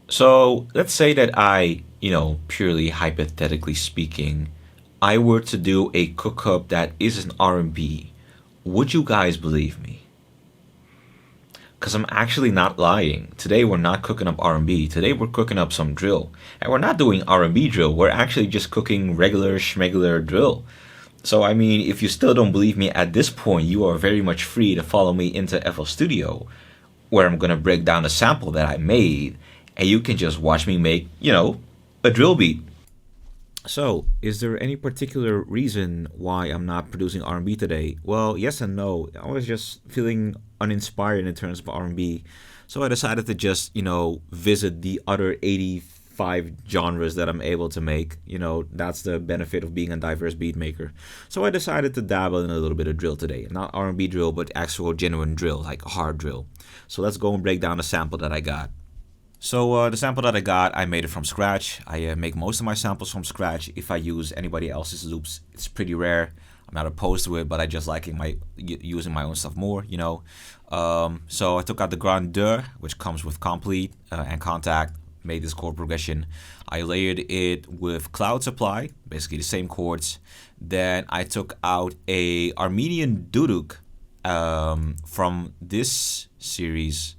So let's say that purely hypothetically speaking, I were to do a cook up that isn't R&B. Would you guys believe me? Because I'm actually not lying. Today we're not cooking up R&B. Today we're cooking up some drill. And we're not doing R&B drill. We're actually just cooking regular schmegular drill. So, I mean, if you still don't believe me at this point, you are very much free to follow me into FL Studio, where I'm going to break down a sample that I made, and you can just watch me make, a drill beat. So, is there any particular reason why I'm not producing R&B today? Well, yes and no. I was just feeling uninspired in terms of R&B. So I decided to just, visit the other 85 genres that I'm able to make. That's the benefit of being a diverse beat maker. So I decided to dabble in a little bit of drill today. Not R&B drill, but actual genuine drill, like hard drill. So let's go and break down the sample that I got. So the sample that I got, I made it from scratch. I make most of my samples from scratch. If I use anybody else's loops, it's pretty rare. I'm not opposed to it, but I just like using my own stuff more. So I took out the grandeur, which comes with complete and contact. Made this chord progression. I layered it with cloud supply, basically the same chords. Then I took out a Armenian duduk from this series,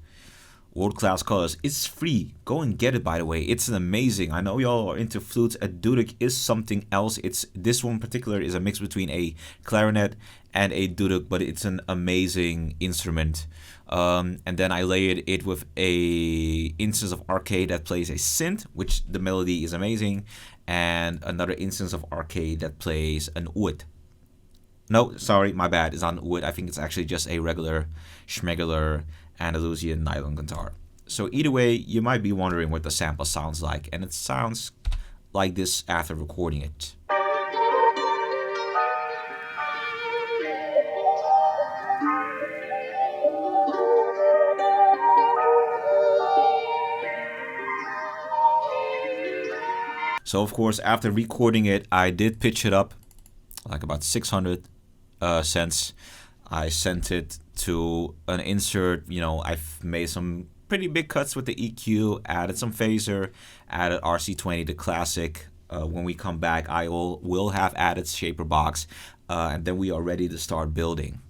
World Class Colors. It's free. Go and get it, by the way. It's an amazing. I know y'all are into flutes. A duduk is something else. It's this one in particular is a mix between a clarinet and a duduk, but it's an amazing instrument. And then I layered it with a instance of arcade that plays a synth, which the melody is amazing, and another instance of arcade that plays an oud. No, sorry, my bad. It's not wood. I think it's actually just a regular schmegular Andalusian nylon guitar. So either way, you might be wondering what the sample sounds like, and it sounds like this after recording it. So of course, after recording it, I did pitch it up like about 600 cents. I sent it to an insert. I've made some pretty big cuts with the EQ, added some phaser, added RC20, the classic. When we come back, I will have added shaper box, and then we are ready to start building.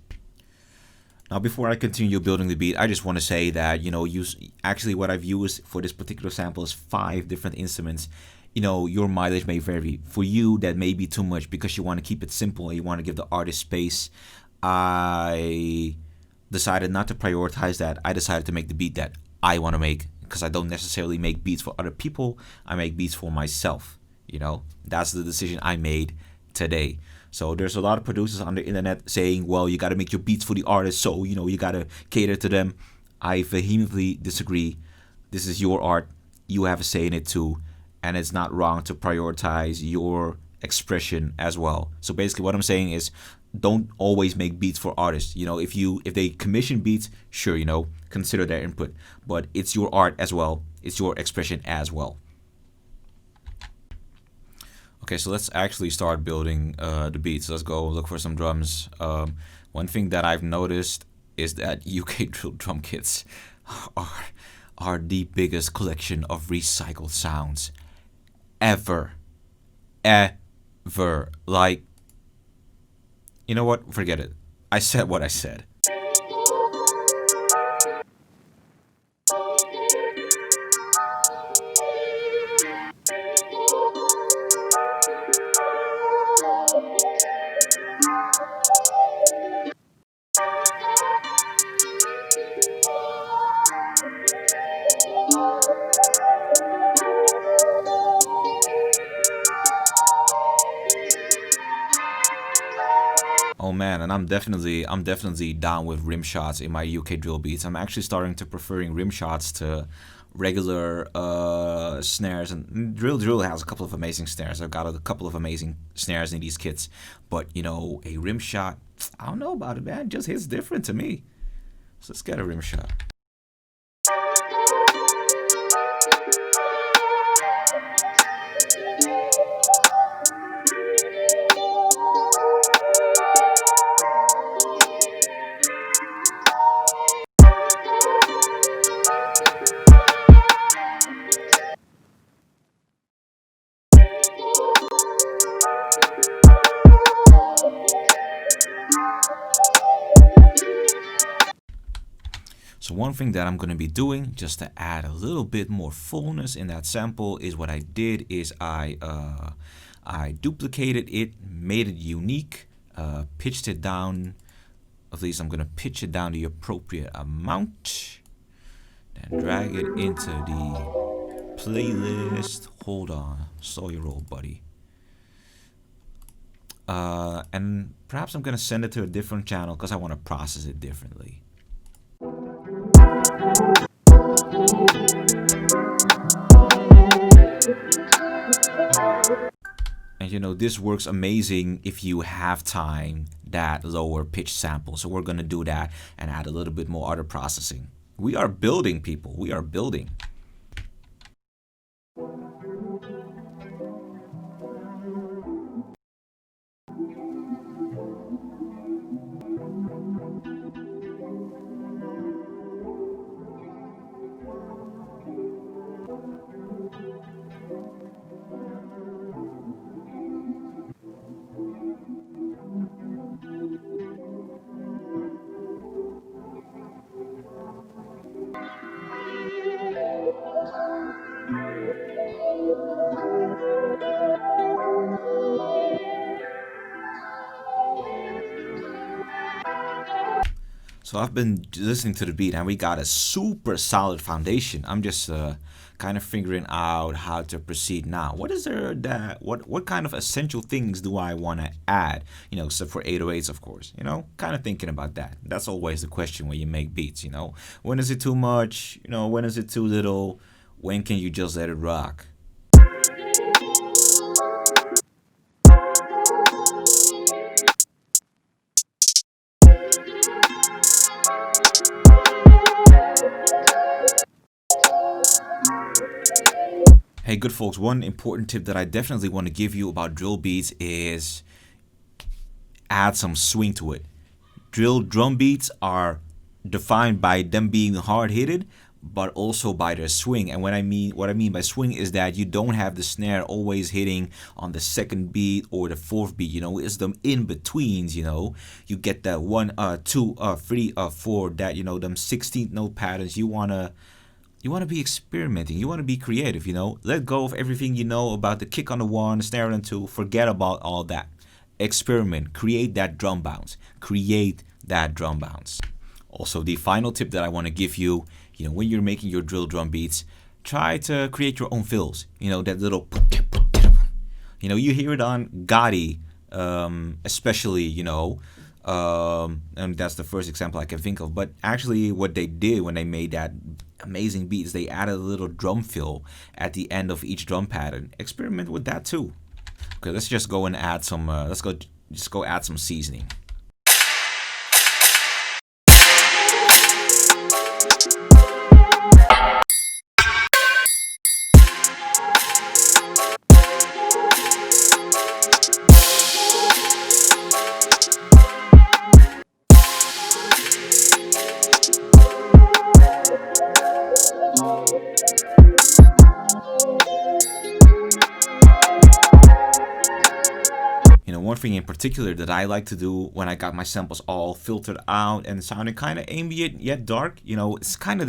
Now, before I continue building the beat, I just want to say that, actually what I've used for this particular sample is 5 different instruments. Your mileage may vary. For you, that may be too much because you want to keep it simple and you want to give the artist space. I decided not to prioritize that. I decided to make the beat that I want to make because I don't necessarily make beats for other people. I make beats for myself. That's the decision I made today. So there's a lot of producers on the internet saying, well, you got to make your beats for the artist, so you got to cater to them. I vehemently disagree. This is your art. You have a say in it too, and it's not wrong to prioritize your expression as well. So basically what I'm saying is don't always make beats for artists. If they commission beats, sure, consider their input, but it's your art as well. It's your expression as well. Okay, so let's actually start building the beats. Let's go look for some drums. One thing that I've noticed is that UK drill drum kits are the biggest collection of recycled sounds ever. Ever. Like, you know what? Forget it. I said what I said. Oh man, and I'm definitely down with rim shots in my UK drill beats. I'm actually starting to preferring rim shots to regular snares, and drill has a couple of amazing snares. I've got a couple of amazing snares in these kits, but a rim shot, I don't know about it, man. It just hits different to me. So let's get a rim shot. So one thing that I'm going to be doing just to add a little bit more fullness in that sample is what I did is I duplicated it, made it unique, pitched it down. At least I'm going to pitch it down the appropriate amount. Then drag it into the playlist. Hold on, slow your roll, buddy. And perhaps I'm going to send it to a different channel because I want to process it differently. And you know, this works amazing if you have time that lower pitch sample. So we're going to do that and add a little bit more other processing. We are building, people. We are building. So I've been listening to the beat and we got a super solid foundation. I'm just kind of figuring out how to proceed now. What is there that, what kind of essential things do I want to add? You know, except for 808s, of course, you know, kind of thinking about that. That's always the question when you make beats, you know, when is it too much? You know, when is it too little? When can you just let it rock? Hey, good folks, one important tip that I definitely want to give you about drill beats is add some swing to it. Drill drum beats are defined by them being hard-hitted, but also by their swing. And what I mean by swing is that you don't have the snare always hitting on the second beat or the fourth beat. You know, it's them in-betweens, you know. You get that 1, 2, 3, 4, that, you know, them 16th note patterns. You want to be experimenting. You want to be creative, you know. Let go of everything you know about the kick on the 1, the snare on the 2. Forget about all that. Experiment. Create that drum bounce. Create that drum bounce. Also, the final tip that I want to give you, you know, when you're making your drill drum beats, try to create your own fills. You know, that little, you know, you hear it on Gotti, especially, you know, and that's the first example I can think of. But actually what they did when they made that amazing beats, they added a little drum fill at the end of each drum pattern. Experiment with that too. Okay, let's just go and add some, let's go add some seasoning. One thing in particular that I like to do when I got my samples all filtered out and sounding kind of ambient yet dark, you know, it's kind of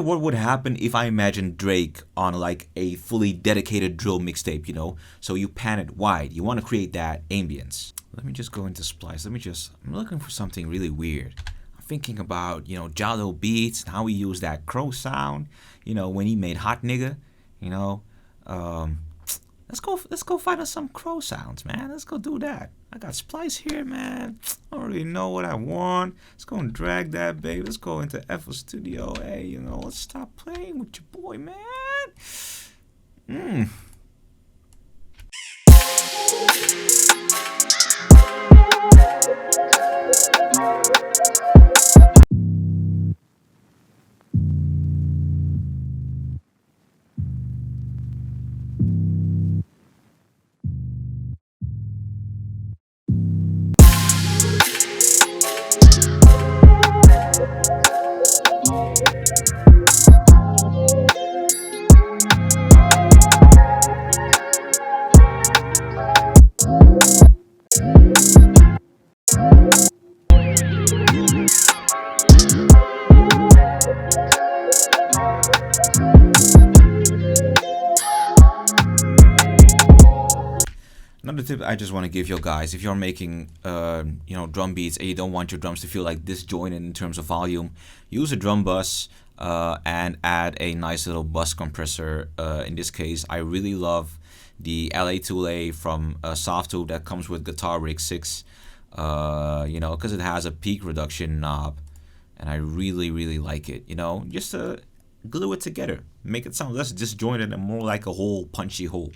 what would happen if I imagined Drake on like a fully dedicated drill mixtape, you know. So you pan it wide. You want to create that ambience. Let me just go into Splice. I'm looking for something really weird. I'm thinking about, you know, Jalil beats and how he used that crow sound, you know, when he made Hot Nigga, you know. Let's go find us some crow sounds, man. Let's go do that. I got Splice here, man. I already know what I want. Let's go and drag that, baby. Let's go into FL Studio. Hey, you know, let's stop playing with your boy, man. Another tip I just want to give you guys, if you're making drum beats and you don't want your drums to feel like disjointed in terms of volume, use a drum bus and add a nice little bus compressor. In this case, I really love the LA2A from Softube that comes with Guitar Rig 6, because it has a peak reduction knob, and I really like it. Just to glue it together, make it sound less disjointed and more like a whole punchy hole.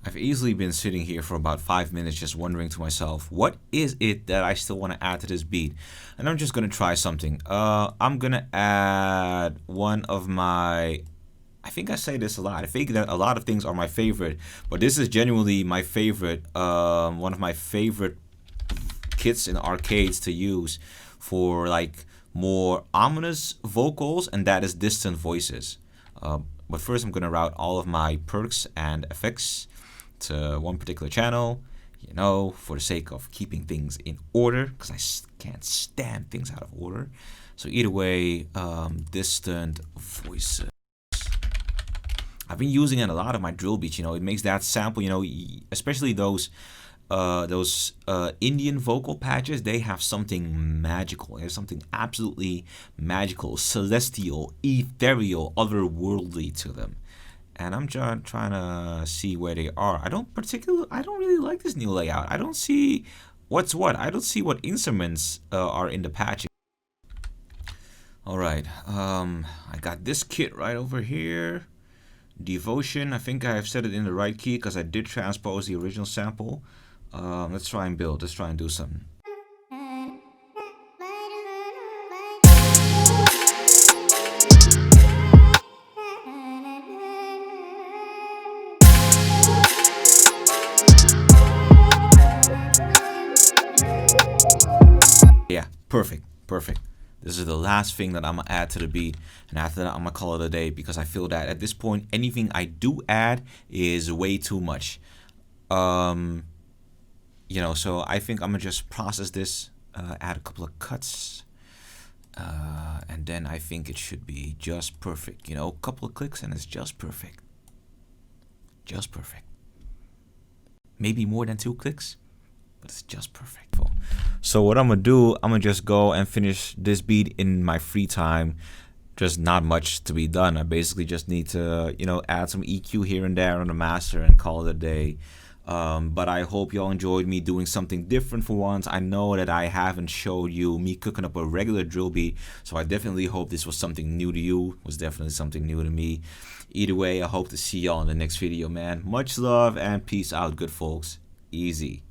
I've easily been sitting here for about 5 minutes just wondering to myself, what is it that I still want to add to this beat? And I'm just going to try something. I'm going to add one of my... I think I say this a lot. I think that a lot of things are my favorite, but this is genuinely my favorite. One of my favorite kits in arcades to use for like more ominous vocals, and that is distant voices. But first I'm going to route all of my perks and effects to one particular channel, for the sake of keeping things in order, because I can't stand things out of order. So either way, distant voices. I've been using it in a lot of my drill beats. It makes that sample, especially those Indian vocal patches. They have something magical. There's something absolutely magical, celestial, ethereal, otherworldly to them. And I'm trying to see where they are. I don't really like this new layout. I don't see what's what. I don't see what instruments are in the patch. All right. I got this kit right over here. Devotion. I think I have set it in the right key because I did transpose the original sample. Let's try and build. Let's try and do something. Yeah, perfect. This is the last thing that I'm gonna add to the beat, and after that I'm gonna call it a day, because I feel that at this point anything I do add is way too much. So I think I'm gonna just process this, add a couple of cuts, and then I think it should be just perfect. A couple of clicks and it's just perfect. Maybe more than 2 clicks, but it's just perfect. So what I'm gonna do, I'm gonna just go and finish this beat in my free time. Just not much to be done. I basically just need to, add some EQ here and there on the master and call it a day. But I hope y'all enjoyed me doing something different for once. I know that I haven't showed you me cooking up a regular drill beat, so I definitely hope this was something new to you. It was definitely something new to me. Either way, I hope to see y'all in the next video, man. Much love and peace out, good folks. Easy.